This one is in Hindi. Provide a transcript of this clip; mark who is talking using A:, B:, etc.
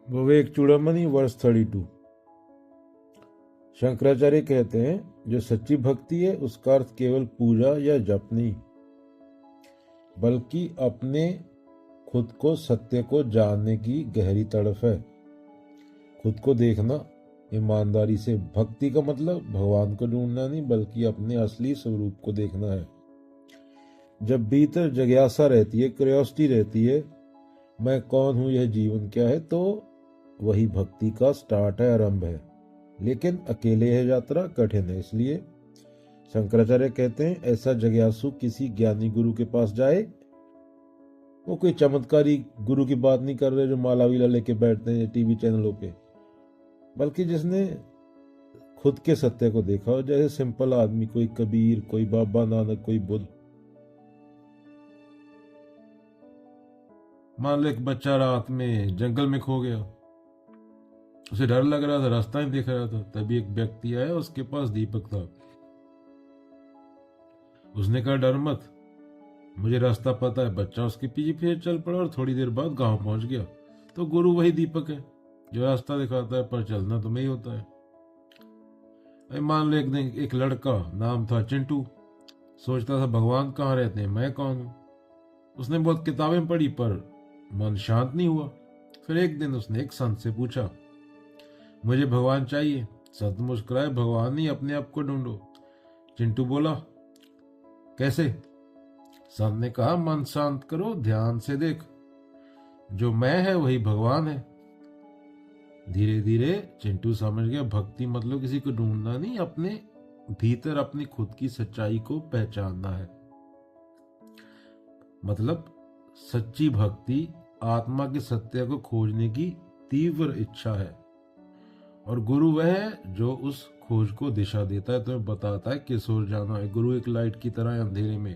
A: विवेक चूड़ामणि वर्ष 32। शंकराचार्य कहते हैं जो सच्ची भक्ति है उसका अर्थ केवल पूजा या जप नहीं, बल्कि अपने खुद को सत्य को जानने की गहरी तड़फ है। खुद को देखना ईमानदारी से। भक्ति का मतलब भगवान को ढूंढना नहीं, बल्कि अपने असली स्वरूप को देखना है। जब भीतर जिज्ञासा रहती है, क्यूरियोसिटी रहती है, मैं कौन हूं, यह जीवन क्या है, तो वही भक्ति का स्टार्ट है, आरंभ है। लेकिन अकेले यह यात्रा कठिन है। इसलिए शंकराचार्य कहते हैं ऐसा जिज्ञासु किसी ज्ञानी गुरु के पास जाए। वो कोई चमत्कारी गुरु की बात नहीं कर रहे जो माला वीला लेके बैठते हैं टीवी चैनलों पे, बल्कि जिसने खुद के सत्य को देखा हो, जैसे सिंपल आदमी, कोई कबीर, कोई बाबा नानक, कोई बुद्ध। मान लो एक बच्चा रात में जंगल में खो गया, उसे डर लग रहा था, रास्ता नहीं देख रहा था। तभी एक व्यक्ति आया, उसके पास दीपक था। उसने कहा डर मत, मुझे रास्ता पता है। बच्चा उसके पीछे पीछे चल पड़ा और थोड़ी देर बाद गांव पहुंच गया। तो गुरु वही दीपक है जो रास्ता दिखाता है, पर चलना तुम्हें ही होता है। मान लो एक दिन एक लड़का, नाम था चिंटू, सोचता था भगवान कहाँ रहते हैं, मैं कौन हूं। उसने बहुत किताबें पढ़ी पर मन शांत नहीं हुआ। फिर एक दिन उसने एक संत से पूछा, मुझे भगवान चाहिए। संत मुस्कुराए, भगवान नहीं, अपने आप को ढूंढो। चिंटू बोला, कैसे? संत ने कहा, मन शांत करो, ध्यान से देख, जो मैं है वही भगवान है। धीरे धीरे चिंटू समझ गया, भक्ति मतलब किसी को ढूंढना नहीं, अपने भीतर अपनी खुद की सच्चाई को पहचानना है। मतलब सच्ची भक्ति आत्मा के सत्य को खोजने की तीव्र इच्छा है, और गुरु वह है जो उस खोज को दिशा देता है, तुम्हें बताता है किस ओर जाना है। गुरु एक लाइट की तरह है अंधेरे में,